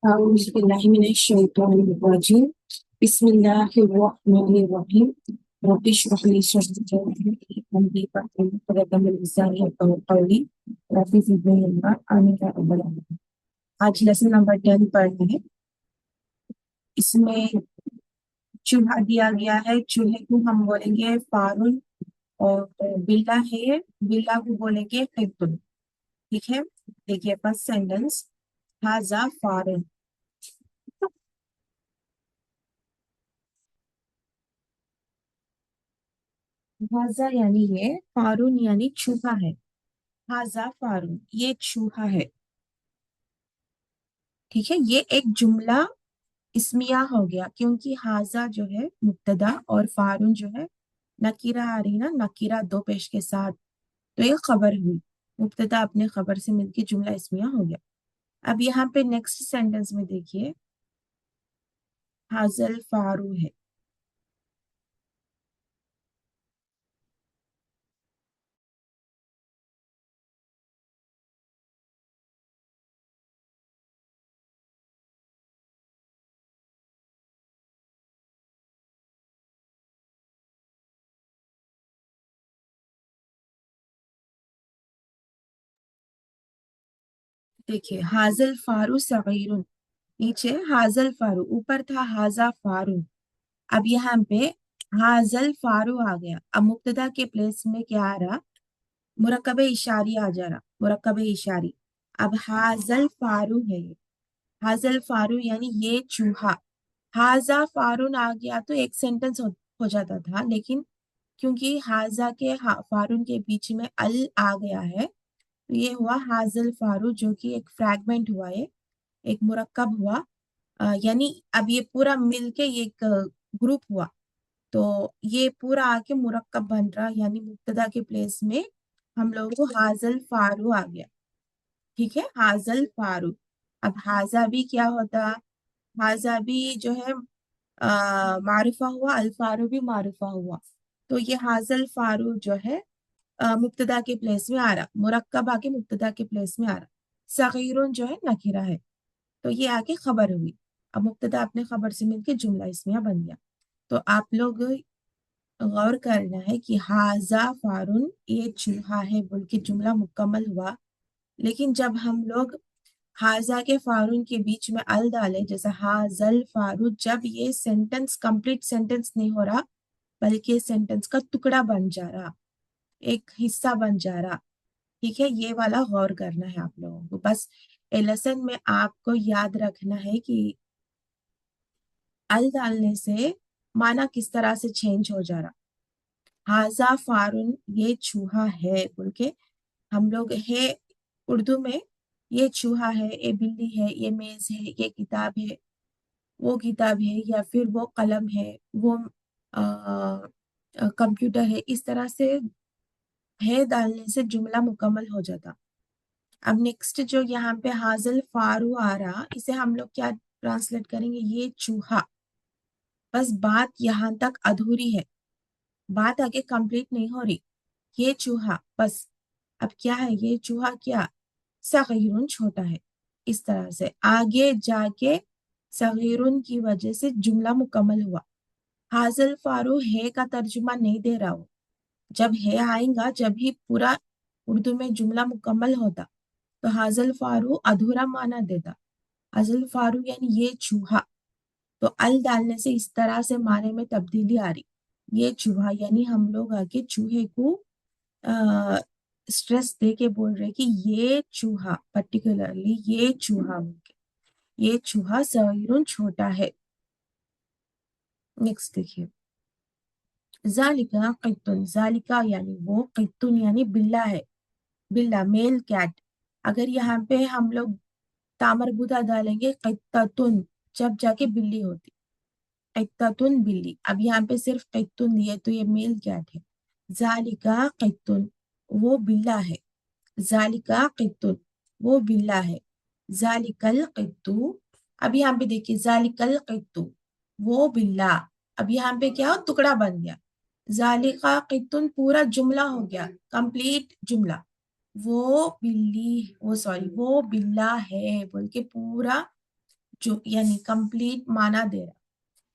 أعوذ بالله من الشيطان الرجيم بسم الله الرحمن الرحيم رب اشرح لي صدري ويسر لي أمري واحلل عقدة من لساني يفقهوا قولي رب زدني علما آمين يا رب العالمين۔ आज लेसन नंबर 10 पढ़ना है। इसमें चूहा दिया गया है। चूहे को हम बोलेंगे फारुन और बिल्ला है, बिल्ला को बोलेंगे खितुन। ठीक है, देखिए फर्स्ट सेंटेंस, हाजा फारुन। हाजा यानी ये, फारून यानी चूहा है। हाजा फारून, ये चूहा है। ठीक है, ये एक जुमला इस्मिया हो गया क्योंकि हाजा जो है मुब्तदा और फारून जो है नकीरा आ रही ना, नकीरा दो पेश के साथ, तो ये खबर हुई। मुब्तदा अपने खबर से मिलके जुमला इस्मिया हो गया। अब यहाँ पे नेक्स्ट सेंटेंस में देखिए, हाजल फारू है। देखिए हाजल फारू सगीरुन, नीचे हाजल फारू, ऊपर था हाजा फारून। अब यहाँ पे हाजल फारू आ गया। अब मुब्तदा के प्लेस में क्या आ रहा, मुरक्कब इशारी आ जा रहा, मुरक्कब इशारी। अब हाजल फारू है ये, हाजल फारू यानी ये चूहा। हाजा फारून आ गया तो एक सेंटेंस हो जाता था, लेकिन क्योंकि हाजा के फारून के बीच में अल आ गया है, तो ये हुआ हाजल फारू, जो कि एक फ्रैगमेंट हुआ है, एक मुरक्कब हुआ। यानी अब ये पूरा मिलके एक ग्रुप हुआ, तो ये पूरा आके मुरक्कब बन रहा, यानी मुब्तदा के प्लेस में हम लोगों को हाजल फारू आ गया। ठीक है, हाजल फारू। अब हाजा भी क्या होता, हाजा भी जो है मारिफा हुआ, अल्फारू भी मारिफा हुआ। तो ये हाजल फारू जो है मुब्तदा के प्लेस में आ रहा, मुरक्कब आके मुब्तदा के प्लेस में आ रहा। सगीरुन जो है नकीरा है, तो ये आके खबर हुई। अब मुब्तदा अपने खबर से मिलके जुमला इसमिया बन गया। तो आप लोग गौर करना है कि हाजा फारुन, ये चूहा है बोल के जुमला मुकम्मल हुआ, लेकिन जब हम लोग हाजा के फारुन के बीच में अल डाले, जैसे हाजल फारू, जब ये सेंटेंस कंप्लीट सेंटेंस नहीं हो रहा, बल्कि सेंटेंस का टुकड़ा बन जा रहा, एक हिस्सा बन जा रहा। ठीक है, ये वाला गौर करना है आप लोगों को। बस ए लेसन में आपको याद रखना है कि अल डालने से माना किस तरह से चेंज हो जा रहा। हाजा फारुन, ये चूहा है बोल के हम लोग है उर्दू में, ये चूहा है, ये बिल्ली है, ये मेज है, ये किताब है, वो किताब है, या फिर वो कलम है, वो कंप्यूटर है, इस तरह से है डालने से जुमला मुकम्मल हो जाता। अब नेक्स्ट जो यहाँ पे हाजल फारू आ रहा, इसे हम लोग क्या ट्रांसलेट करेंगे, ये चूहा। बस बात यहाँ तक अधूरी है, बात आगे कंप्लीट नहीं हो रही। ये चूहा बस, अब क्या है, ये चूहा क्या, सगीरुन छोटा है। इस तरह से आगे जाके सगीरुन की वजह से जुमला मुकम्मल हुआ। हाजल फारू है का तर्जुमा नहीं दे रहा हो, जब है आएगा जब ही पूरा उर्दू में जुमला मुकम्मल होता, तो हाजल फारू अधूरा माना देता। हाजल फारू यानी ये चूहा, तो अल डालने से इस तरह से माने में तब्दीली आ रही। ये चूहा यानी हम लोग आगे चूहे को स्ट्रेस दे के बोल रहे कि ये चूहा, पर्टिकुलरली ये चूहा, ये चूहा सगीरुन छोटा है। नेक्स्ट देखिए, जालिका क़ित्तुन, जालिका यानी वो, क़ित्तुन यानी बिल्ला है, बिल्ला मेल कैट। अगर यहाँ पे हम लोग तामरबुदा डालेंगे क़ित्ततुन, जब जाके बिल्ली होती, क़ित्ततुन बिल्ली। अब यहाँ पे सिर्फ क़ित्तुन दिए तो ये मेल कैट है। जालिका क़ित्तुन, वो बिल्ला है। जालिका क़ित्तुन, वो बिल्ला है। जालिकल क़ित्तु, अब यहाँ पे देखिए जालिकल क़ित्तु, वो बिल्ला। अब यहाँ पे क्या हो, टुकड़ा बन गया। जालिका क़ित्तुन पूरा जुमला हो गया, कंप्लीट जुमला। वो बिल्ली, वो सॉरी, वो बिल्ला है बोल के पूरा जो यानी कंप्लीट माना दे रहा।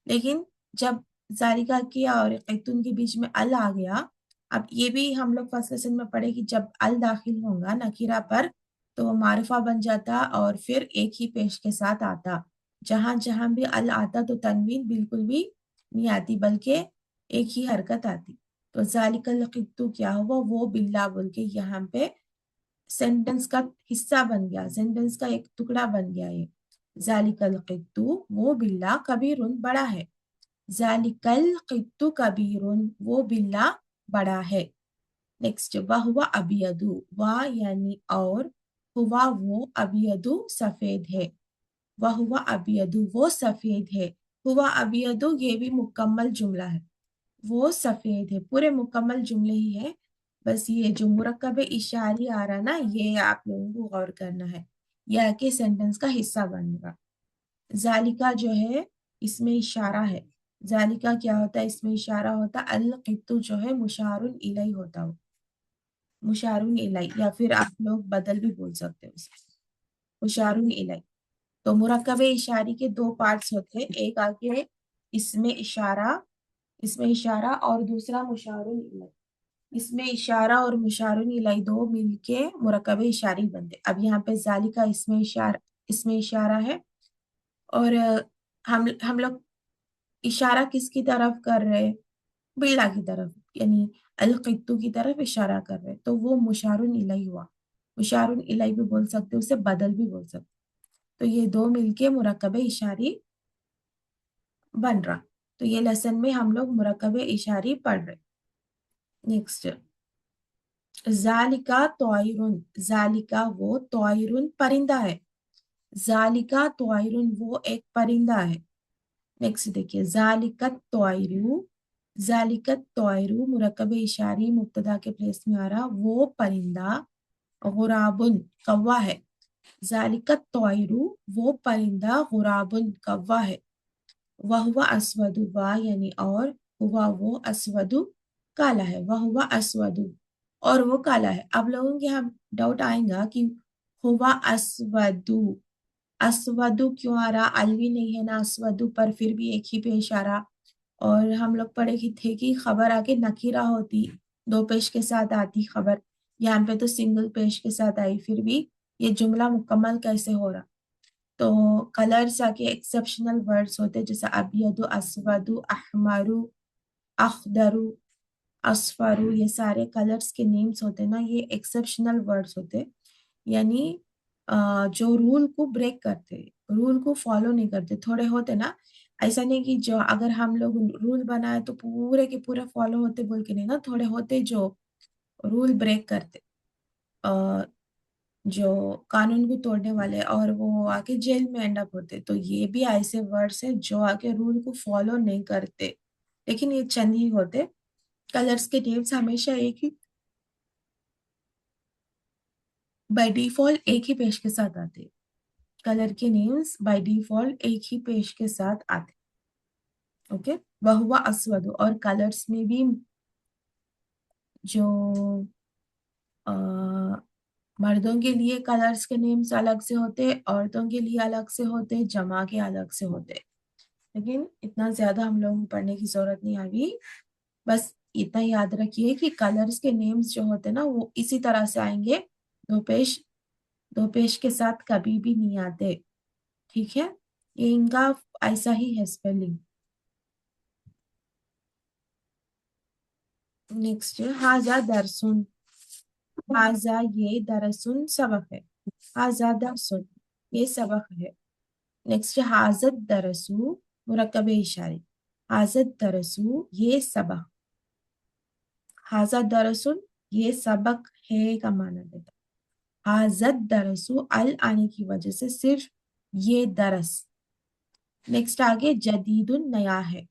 लेकिन जब जालिका की और कैतून के बीच में अल आ गया, अब ये भी हम लोग फर्स्ट लेसन में पढ़े कि जब अल दाखिल होगा नकीरा पर तो वो मारिफा बन जाता और फिर एक ही पेश के साथ आता। जहां जहां भी अल आता तो तनवीन बिल्कुल भी नहीं आती, बल्कि एक ही हरकत आती। तो जालिकल क़ित्तु क्या हुआ, वो बिल्ला बोल के यहाँ पे सेंटेंस का हिस्सा बन गया, सेंटेंस का एक टुकड़ा बन गया ये। जालिकल क़ित्तु वो बिल्ला कबीरुन बड़ा है। जालिकल क़ित्तु कबीरुन वो बिल्ला बड़ा है। नेक्स्ट वहुवा अबियदु, वाह यानी और, हुआ वो, अबियदु सफेद है। वहुवा अबियदु वो सफेद है। हुआ अबियदु ये भी मुकम्मल जुमला है, वो सफेद है, पूरे मुकम्मल जुमले ही है। बस ये जो मुरक्कब इशारी आ रहा ना, ये आप लोगों को गौर करना है, यह के सेंटेंस का हिस्सा बनेगा। जालिका जो है इसमें इशारा है। जालिका क्या होता है, इसमें इशारा होता। अल क़ित्तु जो है मुशारुन इलैहि होता हो, मुशारुन इलैहि, या फिर आप लोग बदल भी बोल सकते हो उसे, मुशारुन इलैहि। तो मुरक्कब इशारी के दो पार्ट्स होते हैं, एक आगे इसमें इशारा, इसमें इशारा, और दूसरा मुशारुन इलैहि। इसमें इशारा और मुशारुन इलैहि दो मिलके मुरक्कब इशारी बनते। अब यहाँ पे जालिका इसमें इशारा है, और हम लोग इशारा किसकी तरफ कर रहे हैं, बिल्ला की तरफ, यानी अल क़ित्तु की तरफ इशारा कर रहे हैं, तो वो मुशारुन इलैहि हुआ। मुशारुन इलैहि भी बोल सकते, उसे बदल भी बोल सकते। तो ये दो मिलके मुरक्कब इशारी बन रहा। तो ये लेसन में हम लोग मुरक्कब इशारी पढ़ रहे। नेक्स्ट जालिका तोयरुन, जालिका वो, तोयरुन परिंदा है। जालिका तोयरुन वो एक परिंदा है। नेक्स्ट देखिए जालिकत तोयरू, जालिकत तोयरू मुरक्कब इशारी मुब्तदा के प्लेस में आ रहा, वो परिंदा गुराबुन कौवा है। जालिकत तोयरू वो परिंदा गुराबुन कौवा है। वह हुआ अस्वदु, वाह यानी और, हुआ वो, अस्वदु काला है। वह हुआ अस्वदु और वो काला है। अब लोगों के यहाँ डाउट आएगा कि हुआ अस्वदु, अस्वदु क्यों आ रहा, अलवी नहीं है ना अस्वदु पर, फिर भी एक ही पेश आ रहा। और हम लोग पढ़े कि थे कि खबर आके नकीरा होती, दो पेश के साथ आती खबर, यहाँ पे तो सिंगल पेश के साथ आई, फिर भी ये जुमला मुकम्मल कैसे हो रहा। तो कलर्स आके एक्सेप्शनल वर्ड्स होते, जैसे अबियदु, अस्वदु, अहमरु, अखदरु, असफरू, ये सारे कलर्स के नेम्स होते ना, ये एक्सेप्शनल वर्ड्स होते। यानी जो रूल को ब्रेक करते, रूल को फॉलो नहीं करते, थोड़े होते ना। ऐसा नहीं कि जो अगर हम लोग रूल बनाए तो पूरे के पूरे फॉलो होते बोल के नहीं ना, थोड़े होते जो रूल ब्रेक करते, जो कानून को तोड़ने वाले, और वो आके जेल में एंड अप होते। तो ये भी ऐसे वर्ड्स है जो आके रूल को फॉलो नहीं करते, लेकिन ये चंद ही होते। कलर्स के नेम्स हमेशा एक ही, बाय डिफॉल्ट एक ही पेश के साथ आते। कलर के नेम्स बाय डिफॉल्ट एक ही पेश के साथ आते। ओके, वह हुआ अस्वद, और कलर्स में भी जो आ, मर्दों के लिए कलर्स के नेम्स अलग से होते, औरतों के लिए अलग से होते, जमा के अलग से होते। लेकिन इतना ज्यादा हम लोगों को पढ़ने की जरूरत नहीं अभी। बस इतना याद रखिए कि कलर्स के नेम्स जो होते ना वो इसी तरह से आएंगे, दो पेश, दो पेश के साथ कभी भी नहीं आते। ठीक है, ये इनका ऐसा ही है स्पेलिंग। नेक्स्ट हाजा दरसुन, हाजा ये दरसुन सबक है। हाजा दरसुन ये सबक है। नेक्स्ट हाजत दरसू मुरक्कब इशारी, हाजत दरसू ये सबक, हाजा दरसुन ये सबक है का माना देता। हाजत दरसू अल आने की वजह से सिर्फ ये दरस। नेक्स्ट आगे जदीदुन नया है।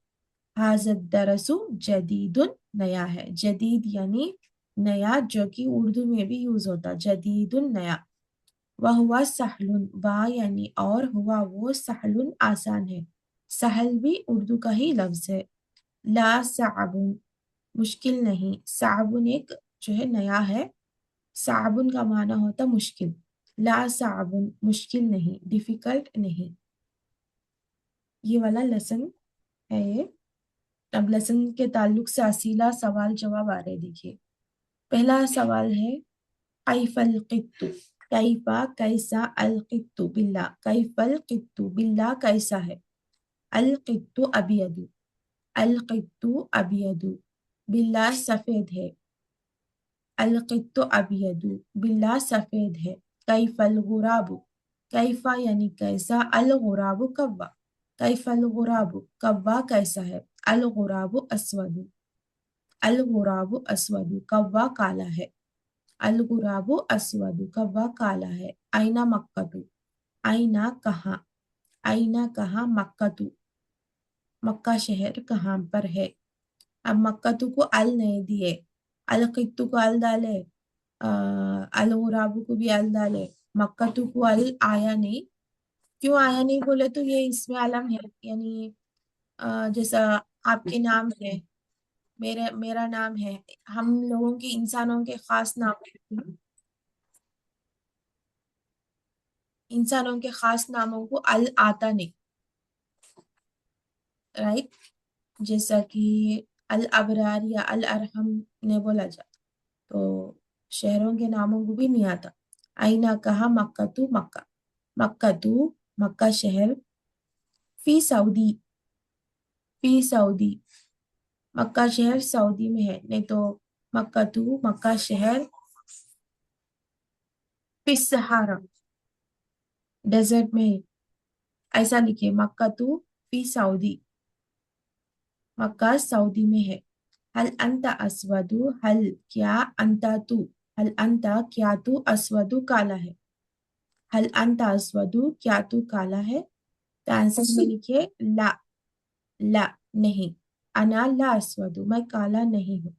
हाजत दरसू जदीदुन नया है, जदीद यानी नया, जो कि उर्दू में भी यूज होता, जदीदुन नया। वह हुआ सहलुन, वाह यानी और, हुआ वो, सहलुन आसान है। सहल भी उर्दू का ही लफ्ज है। ला साबुन मुश्किल नहीं, साबुन एक जो है नया है, साबुन का माना होता मुश्किल। ला साबुन मुश्किल नहीं, डिफिकल्ट नहीं। ये वाला लेसन है ये। अब लेसन के ताल्लुक से असीला सवाल जवाब आ रहे हैं, देखिए। पहला सवाल है कैफल क़ित्तु, कैफा कैसा, अल क़ित्तु बिल्ला, कैफल क़ित्तु बिल्ला कैसा है, अल क़ित्तु अबियदु, अल क़ित्तु अबियदु बिल्ला सफेद है, अल क़ित्तु अबियदु बिल्ला सफेद है। कैफल गुराबु, कैफा यानी कैसा, अल गुराबु कव्वा, कैफल गुराबु कव्वा कैसा है, अल गुराबु अस्वदु, अल गुराबु अस्वदु कव्वा काला है, अल गुराबु अस्वदु कव्वा काला है। आइना मक्कतु, आइना कहाँ, आइना कहाँ, मक्कतु मक्का शहर कहाँ पर है। अब मक्कतु को अल नहीं दिए, अल क़ित्तु को अल डाले, अल गुराबु को भी अल डाले, मक्कतु को अल आया नहीं। क्यों आया नहीं बोले तो ये इसमें आलम है, यानी जैसा आपके नाम है, मेरा नाम है, हम लोगों के इंसानों के खास नाम है, इंसानों के खास नामों को अल आता नहीं, राइट। जैसा कि अल अबरार या अल अरहम ने बोला जाता, तो शहरों के नामों को भी नहीं आता। आईना कहा मक्कतु मक्का, मक्कतु मक्का शहर, फी सऊदी, फी सऊदी मक्का शहर सऊदी में है, नहीं तो मक्कतु मक्का शहर फी सहारा डेजर्ट में है। ऐसा लिखिए मक्कतु फी सऊदी, मक्का सऊदी में है। हल अंता अस्वदु, हल क्या, अंता तू, हल अंता क्या तू, अस्वदु काला है, हल अंता अस्वदु क्या तू काला है। तो आंसर में लिखिए ला, ला नहीं, अना ला अस्वदु मैं काला नहीं हूँ,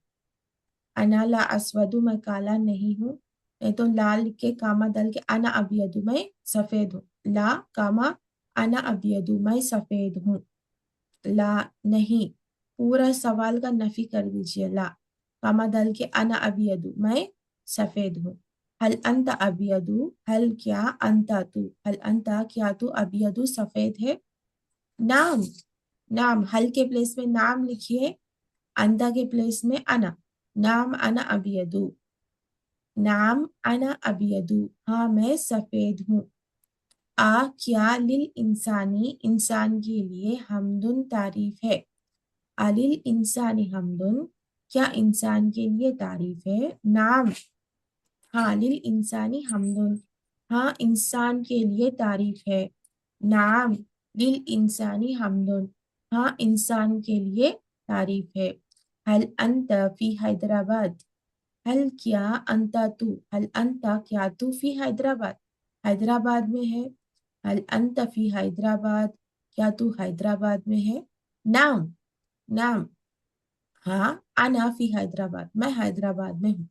अना ला अस्वदु मैं काला नहीं हूँ, नहीं तो ला लिख के कामा डाल के अना अबियदु मैं सफेद हूँ, ला कामा अना अबियदु मैं सफेद हूँ, ला नहीं, पूरा सवाल का नफी कर दीजिए, ला कामा डाल के अना अबियदु मैं सफेद हूँ। हल अंता अबियदु, हल क्या, अंता तू, हल अंता क्या तू अबियदु सफेद है। नाम, नाम हल के प्लेस में नाम लिखिए, अंता के प्लेस में अना, नाम अना अबियदु, नाम अना अबियदु हाँ मैं सफेद हूँ। आ क्या, लिल इंसानी इंसान के लिए, हमदुन तारीफ है, अलिल इंसानी हमदुन क्या इंसान के लिए तारीफ है। नाम हाँ लिल इंसानी हमदुन हाँ इंसान के लिए तारीफ है। नाम लिल इंसानी हमदुन हाँ इंसान के लिए तारीफ है। हल अंत फी हैदराबाद, हल क्या, अंता तू, हल अंता क्या तू, फी हैदराबाद हैदराबाद में है, हल अंत फी हैदराबाद क्या तू हैदराबाद में है। नाम, नाम हाँ अना फी हैदराबाद मैं हैदराबाद में हूँ,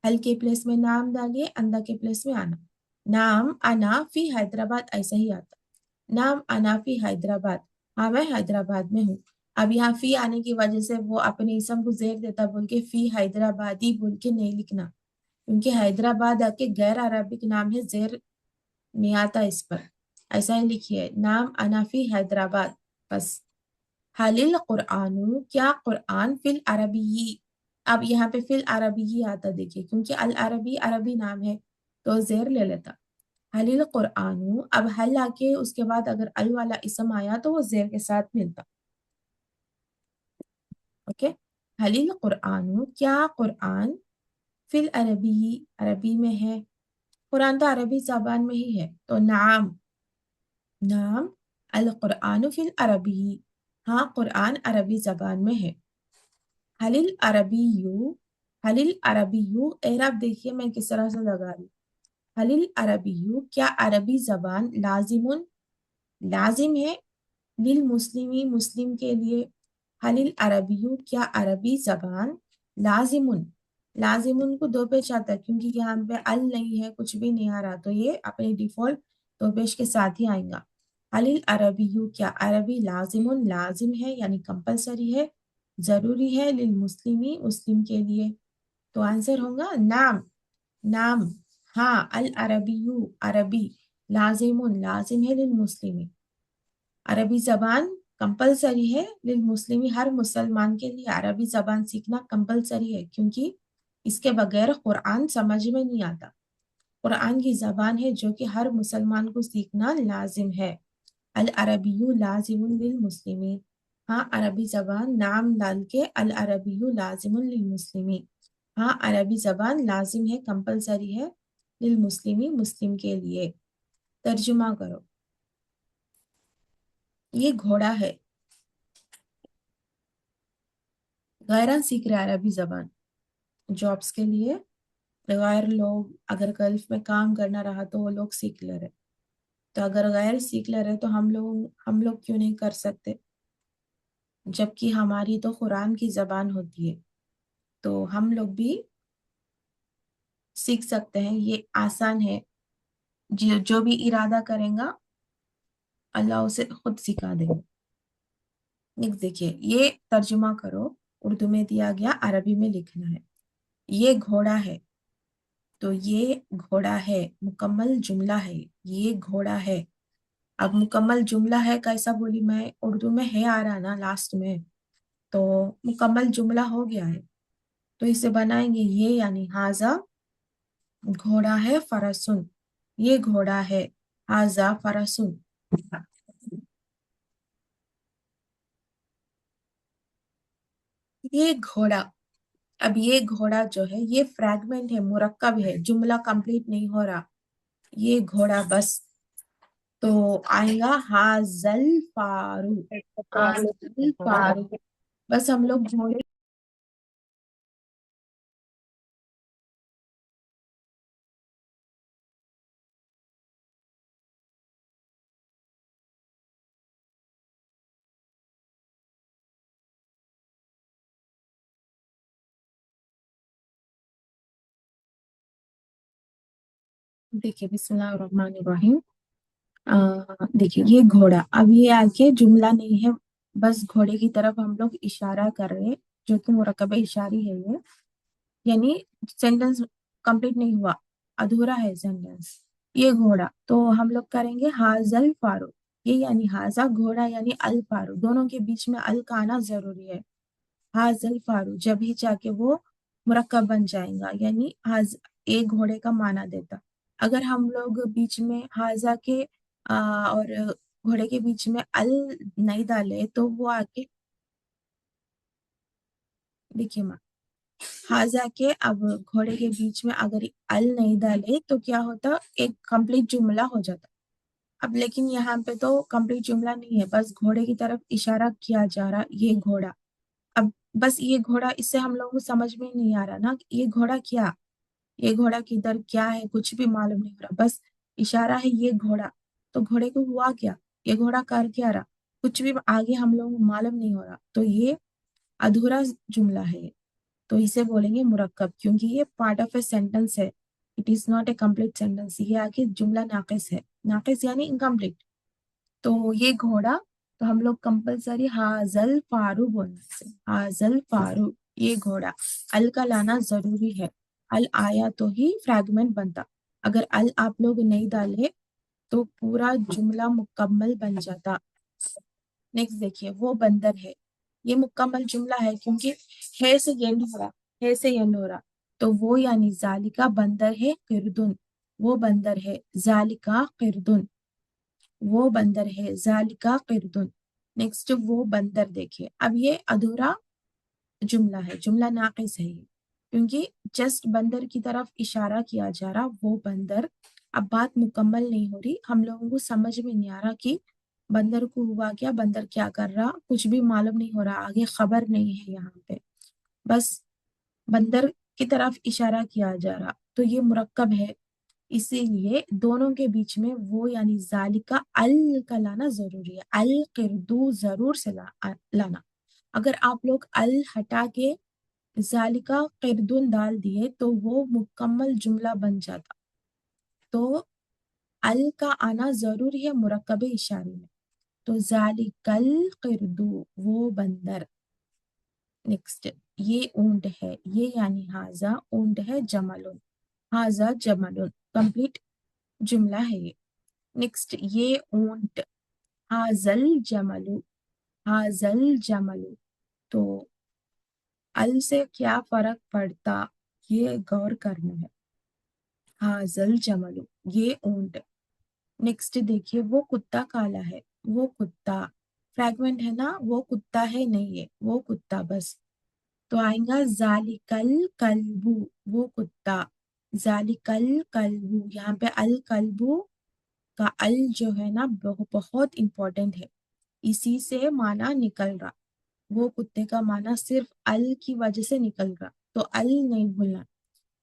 हल के प्लेस में नाम डालिए, अंदा के प्लेस में आना, नाम अना फी हैदराबाद ऐसा ही आता, नाम अना फी हैदराबाद हाँ मैं हैदराबाद में हूँ। अब यहाँ फी आने की वजह से वो अपने इसम को जेर देता बोल के फी हैदराबादी बोल के नहीं लिखना, क्योंकि हैदराबाद आके गैर अरबिक नाम है, जेर नहीं आता इस पर, ऐसा ही लिखिए नाम अना फी हैदराबाद बस। हलिल कुरानु क्या कुरान फिल अरबी, अब यहाँ पे फिल अरबी ही आता देखिए, क्योंकि अल अरबी अरबी नाम है तो जेर ले लेता। हलिल कुरानु, अब हल आके उसके बाद अगर अल वाला इसम आया तो वो जेर के साथ मिलता, ओके। हलिल कुरानु क्या कुरान, फिल अरबी अरबी में है, कुरान तो अरबी जबान में ही है, तो नाम, नाम अल कुरानु फिल अरबी हाँ कुरान अरबी जबान में है। हलिल अरबीयू, हलिल अरबीयू एराब देखिए मैं किस तरह से लगा रही, हलिल अरबीयू क्या अरबी जबान, लाजिमुन लाजिम है, लिल मुस्लिमी मुस्लिम के लिए, हलिल अरबीयू क्या अरबी जबान, लाजिमुन लाजिमुन को दो पेश आता है, क्योंकि यहाँ पे अल नहीं है, कुछ भी नहीं आ रहा, तो ये अपने डिफॉल्ट दो पेश के साथ ही आएगा। हलिल अरबीयू क्या अरबी, लाजिमुन लाजिम है यानी कंपलसरी है, जरूरी है, लिल मुस्लिमी मुस्लिम के लिए, तो आंसर होगा नाम, नाम हाँ अल अरबीयू अरबी, लाजिमुन लाजिम है, लिल मुस्लिमी। عربی زبان کمپلسری ہے للمسلمی، ہر مسلمان کے لیے عربی زبان سیکھنا کمپلسری ہے، کیونکہ اس کے بغیر قرآن سمجھ میں نہیں آتا۔ قرآن کی زبان ہے جو کہ ہر مسلمان کو سیکھنا لازم ہے۔ العربی لازم للمسلمی، ہاں عربی زبان نام ڈال کے العربی لازم للمسلمی، ہاں عربی زبان لازم ہے، کمپلسری ہے، للمسلمی مسلم کے لیے۔ ترجمہ کرو۔ یہ گھوڑا ہے، غیران سیکھ رہے عربی زبان جابس کے لیے، غیر لوگ اگر گلف میں کام کرنا رہا تو وہ لوگ سیکھ لے رہے، تو اگر غیر سیکھ لے رہے تو ہم لوگ کیوں نہیں کر سکتے، جبکہ ہماری تو قرآن کی زبان ہوتی ہے، تو ہم لوگ بھی سیکھ سکتے ہیں، یہ آسان ہے، جو بھی ارادہ کریں گا اللہ اسے خود سکھا دیں گے۔ نیکسٹ دیکھیے، یہ ترجمہ کرو، اردو میں دیا گیا، عربی میں لکھنا ہے۔ یہ گھوڑا ہے، تو یہ گھوڑا ہے مکمل جملہ ہے، یہ گھوڑا ہے۔ اب مکمل جملہ ہے کیسا بولی میں، اردو میں ہے آ رہا نا لاسٹ میں، تو مکمل جملہ ہو گیا ہے، تو اسے بنائیں گے یہ یعنی ہاذا گھوڑا ہے فرسن، یہ گھوڑا ہے، ہاذا فرسن۔ یہ گھوڑا، اب یہ گھوڑا جو ہے یہ فریگمنٹ ہے، مرکب ہے، جملہ کمپلیٹ نہیں ہو رہا، یہ گھوڑا بس، تو آئے گا ہاذل فارو، ہاذل فارو، بس ہم لوگ گھوڑے دیکھیے بسم اللہ الرحمن الرحیم، دیکھیے یہ گھوڑا، اب یہ آگے جملہ نہیں ہے، بس گھوڑے کی طرف ہم لوگ اشارہ کر رہے، جو کہ مرکب اشاری ہے یہ، یعنی سینٹنس کمپلیٹ نہیں ہوا، ادھورا ہے سینٹنس۔ یہ گھوڑا تو ہم لوگ کریں گے ہاذل فارو، یہ یعنی ہاذا گھوڑا یعنی الفارو، دونوں کے بیچ میں ال کا آنا ضروری ہے، ہاذل فارو، جب ہی جا کے وہ مرکب بن جائے گا، یعنی ایک گھوڑے کا معنی دیتا۔ اگر ہم لوگ بیچ میں ہاذا کے اور گھوڑے کے بیچ میں ال نہیں ڈالے تو وہ آگے دیکھیے ماں، ہاذا کے اب گھوڑے کے بیچ میں اگر ال نہیں ڈالے تو کیا ہوتا، ایک کمپلیٹ جملہ ہو جاتا۔ اب لیکن یہاں پہ تو کمپلیٹ جملہ نہیں ہے، بس گھوڑے کی طرف اشارہ کیا جا رہا، یہ گھوڑا، اب بس یہ گھوڑا، اس سے ہم لوگوں کو سمجھ میں نہیں آ رہا نا کہ یہ گھوڑا کیا، یہ گھوڑا کدھر کیا ہے، کچھ بھی معلوم نہیں ہو رہا، بس اشارہ ہے یہ گھوڑا، تو گھوڑے کو ہوا کیا، یہ گھوڑا کر کیا رہا، کچھ بھی آگے ہم لوگوں کو معلوم نہیں ہو رہا، تو یہ ادھورا جملہ ہے، تو اسے بولیں گے مرکب، کیونکہ یہ پارٹ آف اے سینٹینس ہے، it is not a complete sentence, یہ آگے جملہ ناقص ہے، ناقص یعنی انکمپلیٹ، تو یہ گھوڑا، تو ہم لوگ کمپلسری ہاذل فارو بولنا ہے، ہاذل فارو، یہ گھوڑا، ال کا لانا ضروری ہے، ال آیا تو ہی فریگمنٹ بنتا، اگر ال آپ لوگ نہیں ڈالے تو پورا جملہ مکمل بن جاتا۔ نیکسٹ دیکھیے، وہ بندر ہے، یہ مکمل جملہ ہے کیونکہ ہے سے اینڈ ہو رہا، ہے سے اینڈ ہو رہا، تو وہ یعنی ذالکا بندر ہے، قردن، وہ بندر ہے، ذالکا قردن، وہ بندر ہے، ذالکا قردن۔ نیکسٹ وہ بندر، دیکھیے اب یہ ادھورا جملہ ہے، جملہ ناقص ہے یہ، کیونکہ جسٹ بندر کی طرف اشارہ کیا جا رہا، وہ بندر، اب بات مکمل نہیں ہو رہی، ہم لوگوں کو سمجھ میں نہیں آ رہا کہ بندر کو ہوا کیا، بندر کیا کر رہا، کچھ بھی معلوم نہیں ہو رہا، آگے خبر نہیں ہے یہاں پہ، بس بندر کی طرف اشارہ کیا جا رہا، تو یہ مرکب ہے، اسی لیے دونوں کے بیچ میں وہ یعنی ذالکا ال کا لانا ضروری ہے، القردو ضرور سے لانا، اگر آپ لوگ ال ہٹا کے ذالکا قردن ڈال دیے تو وہ مکمل جملہ بن جاتا، تو ال کا آنا ضروری ہے مرکب اشاری میں، تو ذالکل قردو، وہ بندر۔ نیکسٹ، یہ اونٹ ہے، یہ یعنی ہاذا اونٹ ہے، جملن، ہاذا جملن، کمپلیٹ جملہ ہے یہ۔ نیکسٹ، یہ اونٹ، हाजल जमलु, हाजल जमलु। तो अल से क्या फर्क पड़ता, ये गौर करना है। हाजल जमलु, ये ऊंट। नेक्स्ट देखिए, वो कुत्ता काला है, वो कुत्ता फ्रैगमेंट है ना, वो कुत्ता है नहीं है, वो कुत्ता बस। तो आएगा जालिकल कल्बू, वो कुत्ता। जालिकल कल्बू, यहाँ पे अल कल्बू का अल जो है ना बहुत इंपॉर्टेंट है, इसी से माना निकल रहा। वो कुत्ते का माना सिर्फ अल की वजह से निकल रहा, तो अल नहीं भूलना।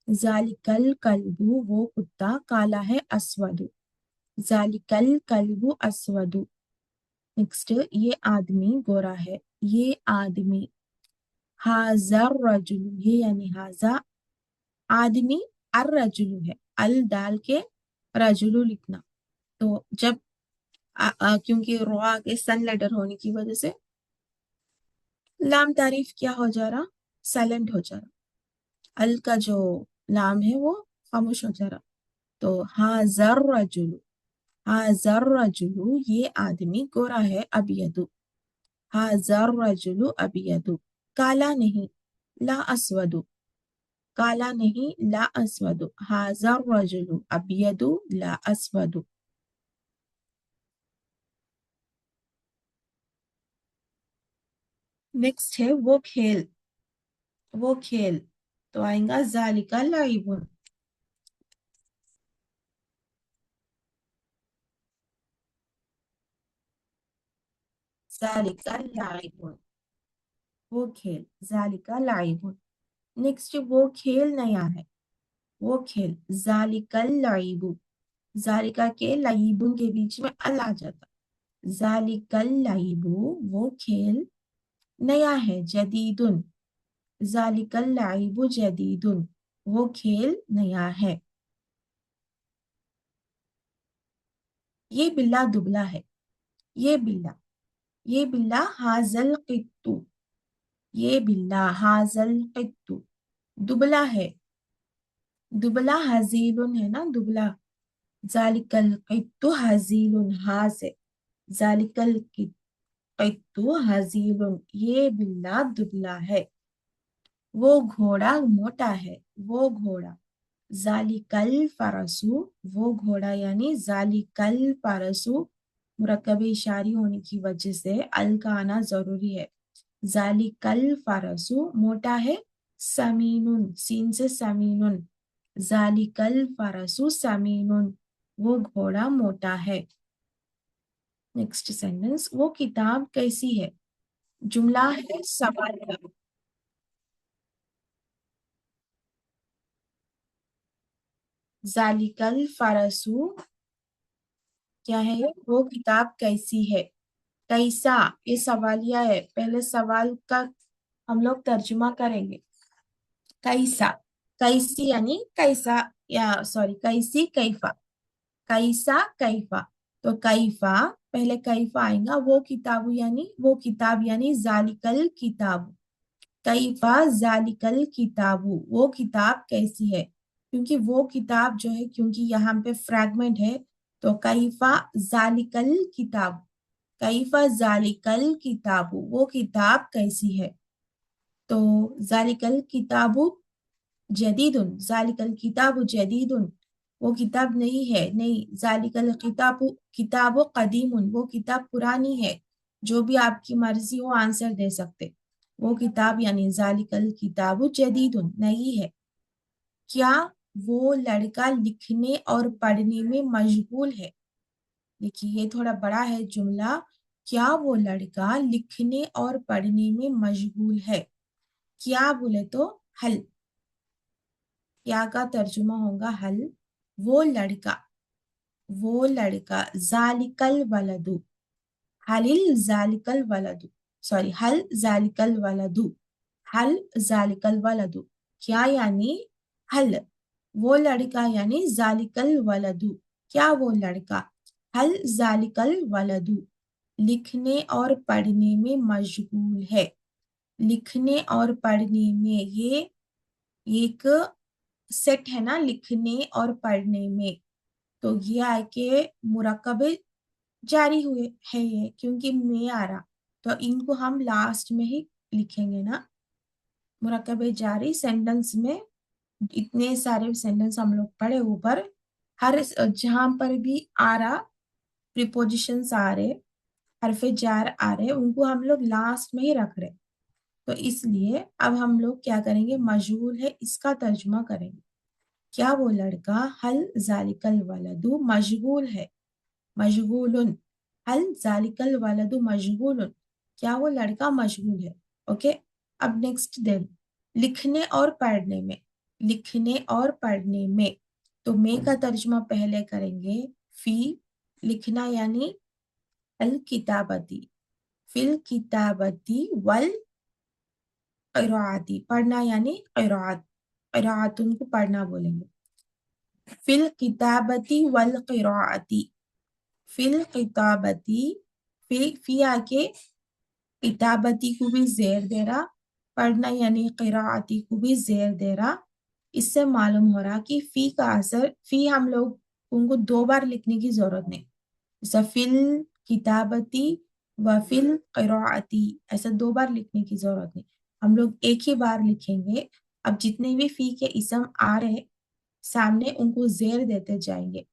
जालिकल कल्बू, वो कुत्ता काला है, अस्वदु। जालिकल कल्बु अस्वदु। नेक्स्ट, ये आदमी गोरा है, ये आदमी। हाजर रजुलु, ये यानी हाजा आदमी, अर रजुलु है, अल डाल के रजुलु लिखना। तो जब क्योंकि रो आगे सन लेटर होने की वजह से लाम तारीफ क्या हो जा रहा, साइलेंट हो जा रहा। अल का जो लाम है वो खामोश हो जा रहा। तो हाजर रजुलु, हाजर रजुलु, ये आदमी गोरा है, अबियदु। हाजर रजुलु अबियदु, काला नहीं, ला अस्वदु, काला नहीं, ला अस्वदु। हाजर रजुलु अबियदु ला अस्वदु। नेक्स्ट है वो खेल, वो खेल। तो आएगा जालिका लाइबुन, जालिका लाइबुन, वो खेल, जालिका लाइबुन। नेक्स्ट, वो खेल नया है, वो खेल, जालिकल लाइबु। जालिका के लाइबुन के बीच में अल आ जाता। जालिकल लाइबु, वो खेल नया है, जदीदुन। जालिकल लाइबु जदीदुन, वो खेल नया है। ये बिल्ला दुबला है, ये बिल्ला, ये बिल्ला हाजल कित्तू, ये बिल्ला हाजल कित्तू दुबला है। दुबला हजीलुन है ना, दुबला। जालिकल कित्तू हजीलुन, हा से। जालिकल कित्तू हजीलुन, ये बिल्ला दुबला है। वो घोड़ा मोटा है, वो घोड़ा। जालिकल फरसु, वो घोड़ा यानी जालिकल फरसु। मुरक्कब इशारी होने की वजह से अल का आना जरूरी है। जालिकल फरसु मोटा है, समीनुन, सीन से समीनुन। जालिकल फरसु समीनुन, वो घोड़ा मोटा है। नेक्स्ट सेंटेंस, वो किताब कैसी है, जुमला है सवाल का। जालिकल फरसु क्या है, वो किताब कैसी है। कैसा, ये सवालिया है, पहले सवाल का हम लोग तर्जुमा करेंगे। कैसा, कैसी यानी कैसा, या सॉरी कैसी, कैफा। कैसा कैफा, तो कैफा, पहले कैफा आएगा, वो किताबु यानी वो किताब यानी जालिकल किताब। कैफा जालिकल किताबु, वो किताब कैसी है। क्योंकि वो किताब जो है, क्योंकि यहाँ पे फ्रैगमेंट है, तो कैफा जालिकल किताब, कैफा जालिकल किताबु, वो किताब कैसी है। तो जालिकल किताबु जदीदुन, जालिकल किताबु जदीदुन, वो किताब नहीं है, नहीं। जालिकल किताबु, किताबु कदीमुन, वो किताब पुरानी है। जो भी आपकी मर्जी हो आंसर दे सकते। वो किताब यानी जालिकल किताबु जदीदुन, नई है। क्या वो लड़का लिखने और पढ़ने में मशगूल है। देखिए ये थोड़ा बड़ा है जुमला। क्या वो लड़का लिखने और पढ़ने में मशगूल है। क्या बोले तो हल, क्या का तर्जुमा होगा हल। वो लड़का, वो लड़का, जालिकल वलदु, हलिल जालिकल वलदु, सॉरी हल जालिकल वलदु, हल जालिकल वलदु। क्या यानी हल, वो लड़का यानी जालिकल वलदु, क्या वो लड़का। हल जालिकल वलदु, लिखने और पढ़ने में मशगूल है। लिखने और पढ़ने में, ये एक सेट है ना, लिखने और पढ़ने में। तो ये आके मुरक्कब जारी हुए है ये, क्योंकि मैं आ रहा, तो इनको हम लास्ट में ही लिखेंगे ना। मुरक्कब जारी सेंटेंस में इतने सारे सेंटेंस हम लोग पढ़े ऊपर, हर जहां पर भी आ रहा, प्रीपोजिशंस आ रहे, हरफे जार आ रहे, उनको हम लोग लास्ट में ही रख रहे। तो इसलिए अब हम लोग क्या करेंगे, मजहूल है इसका तर्जुमा करेंगे। क्या वो लड़का, हल जालिकल वलदु मशगूल है, मशगूलुन, हल जालिकल वलदु मशगूलुन, क्या वो लड़का मशगूल है। ओके, अब नेक्स्ट देन, लिखने और पढ़ने में, लिखने और पढ़ने में, तो में का तर्जुमा पहले करेंगे, फी, लिखना यानी अल किताबती, फिल किताबती वल क़िराअती, पढ़ना यानी क़िराअत, क़िराअतुन को पढ़ना बोलेंगे। फिल किताबती वल क़िराअती, फिल किताबती, फी आके किताबती को भी जेर दे रहा, पढ़ना यानी क़िराअती को भी जेर दे रहा। इससे मालूम हो रहा कि फी का असर, फी हम लोग उनको 2 बार लिखने की जरूरत नहीं, जैसा फिल किताबती व फिल क़िराअती, ऐसा 2 बार लिखने की जरूरत नहीं, हम लोग एक ही बार लिखेंगे। अब जितने भी फी के इसम आ रहे सामने उनको जेर देते जाएंगे।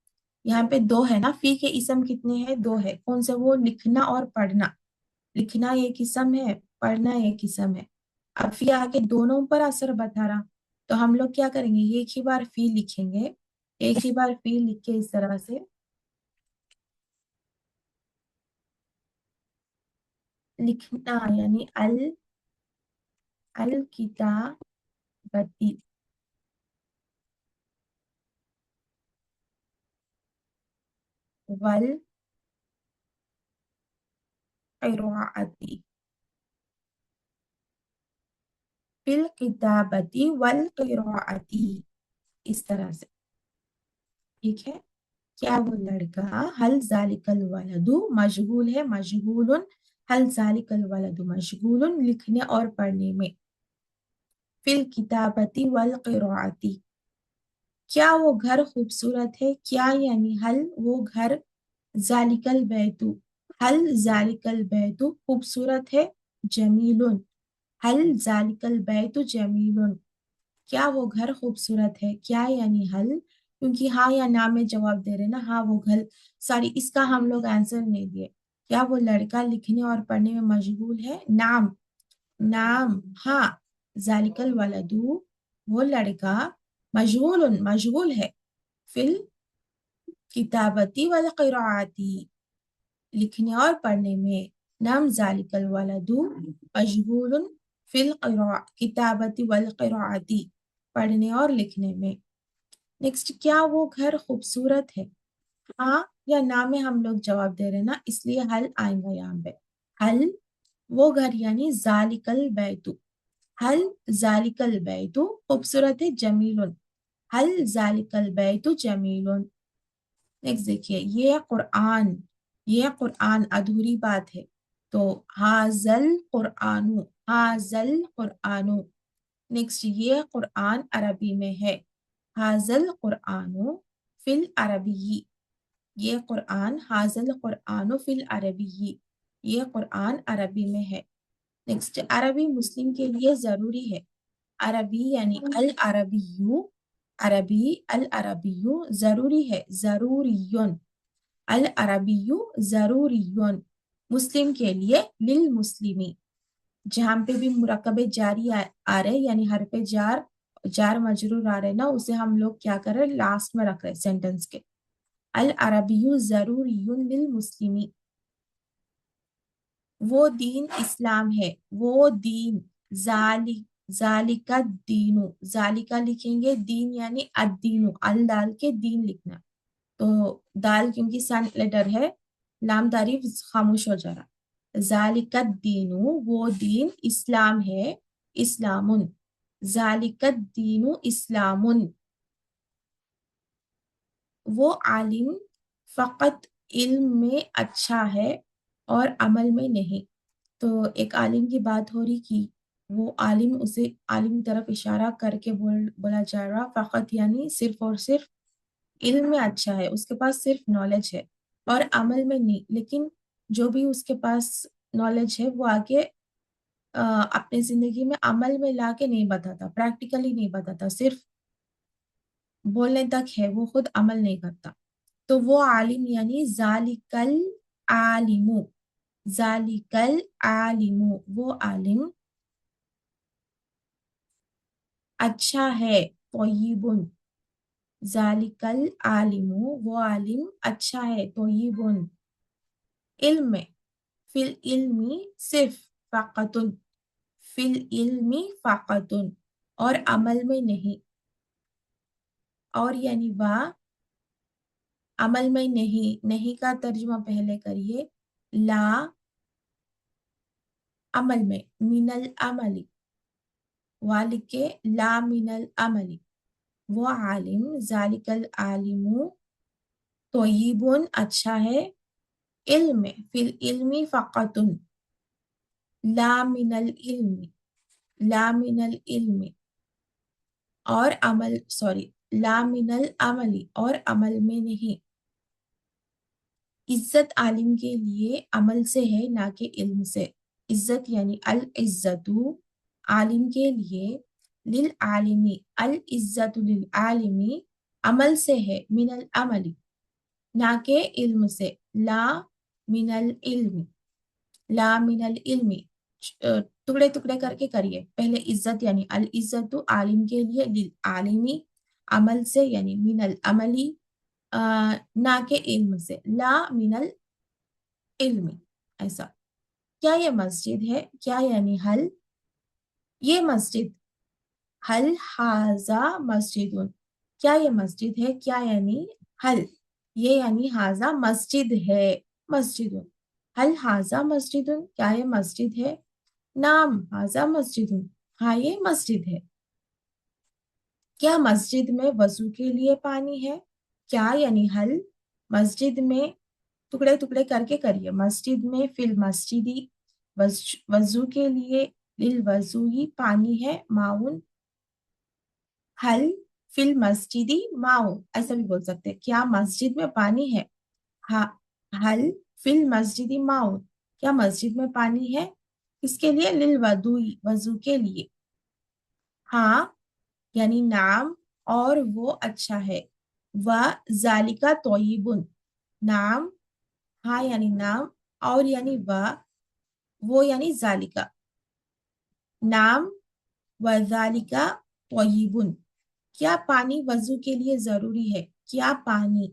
यहाँ पे 2 है ना, फी के इसम कितने हैं, 2 है, कौन से, वो लिखना और पढ़ना। लिखना एक किस्म है, पढ़ना एक किस्म है। अब फी आके दोनों पर असर बता रहा, तो हम लोग क्या करेंगे, एक ही बार फी लिखेंगे, एक ही बार फी लिख के इस तरह से लिखना यानी अल किताबती वल क़िराअती, फिल किताबती वल क़िराअती, इस तरह से। ठीक है, क्या वो लड़का, हल जालिकल वलदु मशगूल है, मशगूलुन, हल जालिकल वलदु मशगूलुन, लिखने और पढ़ने में, फिल किताबती वल क़िराअती, क्या वो घर खूबसूरत है, क्या यानी हल वो घर, जालिकल बैतु, हल जालिकल बैतु खूबसूरत है, जमीलुन, हल जालिकल बैतु जमीलुन, क्या वो घर खूबसूरत है, क्या यानी हल, क्योंकि हाँ या ना में जवाब दे रहे ना, हाँ वो घर, सॉरी इसका हम लोग आंसर नहीं दिए। क्या वो लड़का लिखने और पढ़ने में मशगूल है, नाम, नाम, हाँ, जालिकल वलदू, वो लड़का, मशगूल, मशगूल है, फिल किताबती वल क़िराअती, लिखने और पढ़ने में, नाम जालिकल वलदू मशगूल फिल किताबती वल क़िराअती, पढ़ने और लिखने में। नेक्स्ट, क्या वो घर खूबसूरत है, हाँ या ना में हम लोग जवाब दे रहे हैं ना, इसलिए हल आएगा यहाँ पे, हल वो घर यानी जालिकल बैतु, हल जालिकल बैतु खूबसूरत है, जमीलुन, हल जालिकल बैतु जमीलुन। नेक्स्ट देखिए, ये कुरान अधूरी बात है, तो हाजल कुरानु। नेक्स्ट, ये कुरान अरबी में है, हाजल कुरानु फिल अरबी, ये कुरान, हाजल कुरानु फिल अरबी, ये कुरान अरबी में है। नेक्स्ट, अरबी मुस्लिम के लिए जरूरी है, अरबी यानी अल अरबियु, अरबी अल अरबियु जरूरी है, जरूरियुन, अल अरबियु जरूरियुन, मुस्लिम के लिए, लिल मुस्लिमी, जहां पे भी मुरक्कबे जारी आ रहे यानी हर पे जार, जार मजरूर आ रहे ना, उसे हम लोग क्या कर रहे, लास्ट में रख रहे सेंटेंस के, अल अरबियु जरूरियुन लिल मुस्लिमी, वो दीन इस्लाम है, वो दीन, जाली, जालिका दीनु, जालिका लिखेंगे, दीन यानी अद्दीनु, अल डाल के दीन लिखना, तो दाल क्योंकि साइलेंट लेटर है, लामदारी खामोश हो जा रहा, जालिका दीनु वो दीन, इस्लाम है, इस्लामुन, जालिका दीनु इस्लामुन, वो आलिम फकत इल्म में अच्छा है और अमल में नहीं। तो एक आलिम की बात हो रही कि वो आलिम, उसे आलिम की तरफ इशारा करके बोला जा रहा, फकत यानी सिर्फ और सिर्फ, इल्म में अच्छा है, उसके पास सिर्फ नॉलेज है, और अमल में नहीं, लेकिन जो भी उसके पास नॉलेज है वो आगे अपने जिंदगी में अमल में लाके नहीं बताता, प्रैक्टिकली नहीं बताता, सिर्फ बोलने तक है, वो खुद अमल नहीं करता। तो वो आलिम यानी जालिकल आलिमु, जालिकल आलिमु, वो आलिम अच्छा है, तोयिबुन, जालिकल आलिमु, वो आलिम अच्छा है, तोयिबुन। इल्म में, फिल इल्मी सिर्फ, फ़क़तुन, फिल इल्मी फ़क़तुन, और अमल में नहीं, और यानी वाह, अमल में नहीं, नहीं का तर्जुमा पहले करिए, ला अमल में, मिनल अमली, वालिद के ला मिनल अमली, वो आलिम, जालिकल आलिमु, तोयिबुन अच्छा है, इल्म में, फिल इल्मी फ़क़तुन, ला मिनल इल्मी, ला मिनल इल्मी, और अमल, सॉरी, ला मिनल अमली, और अमल में नहीं। इज्जत आलिम के लिए अमल से है, ना कि इल्म से। इज्जत यानी अल इज्जतु आलिम के लिए, लिल आलिमी, अल इज्जतु लिल आलिमी अमल से है, मिनल अमली ना के इल्म से। ला मिनल इल्मी, ला मिनल इल्मी, टुकड़े टुकड़े करके करिए। पहले इज्जत यानी अल इज्जतु आलिम के लिए, लिल आलिमी अमल से यानी मिनल अमली, ना के इल्म से, ला मिनल इल्मी, ऐसा। क्या ये मस्जिद है, क्या यानी हल, ये मस्जिद, हल हाजा मस्जिदुन, क्या ये मस्जिद है, क्या यानी हल, ये यानी हाजा मस्जिद है, मस्जिदुन, हल हाजा मस्जिदुन, क्या ये मस्जिद है, नाम हाजा मस्जिदुन, हाँ ये मस्जिद है। क्या मस्जिद में वजू के लिए पानी है, क्या यानी हल, मस्जिद में, टुकड़े टुकड़े करके करिए, मस्जिद में, फिल मस्जिदी वजू के लिए, लिल वजूही पानी है, माउन, हल फिल मस्जिदी माउन, ऐसा भी बोल सकते हैं, क्या मस्जिद में पानी है, हाँ, हल फिल मस्जिदी माउन, क्या मस्जिद में पानी है, किसके लिए, लिल वदुई वजू के लिए, हाँ यानी नाम, और वो अच्छा है, व जालिका तोयिबुन, नाम, हाँ यानी नाम, और यानी वो यानी जालिका, नाम, वजालिका तोयिबुन, क्या पानी वजू के लिए जरूरी है, क्या पानी,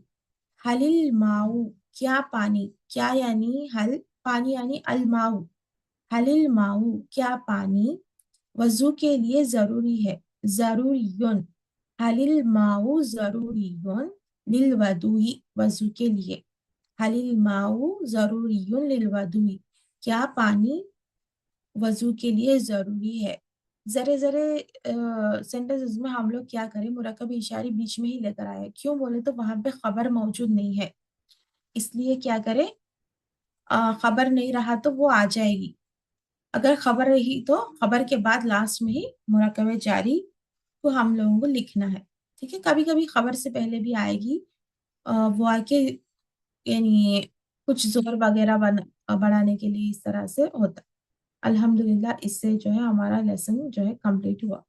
हलिल माऊ, क्या पानी, क्या यानी हल, पानी यानी अल माऊ, हलिल माऊ क्या पानी, वजू के लिए जरूरी है, जरूरियुन, हलिल माऊ जरूरियुन, लिल वदुई वजू के लिए, हलिल माऊ जरूरियुन लिल वदुई, क्या पानी वजू के लिए जरूरी है। जरे जरे सेंटेंसेस में हम लोग क्या करें, मुरक्कब इशारी बीच में ही लेकर आए, क्यों बोले तो वहां पे खबर मौजूद नहीं है, इसलिए क्या करें, खबर नहीं रहा तो वो आ जाएगी, अगर खबर रही तो खबर के बाद लास्ट में ही मुरक्कब जारी को हम लोगों को लिखना है। ठीक है, कभी कभी खबर से पहले भी आएगी, वो आके यानी कुछ जोर वगैरह बढ़ाने के लिए इस तरह से होता है। अल्हम्दुलिल्लाह, इससे जो है हमारा लेसन जो है कंप्लीट हुआ।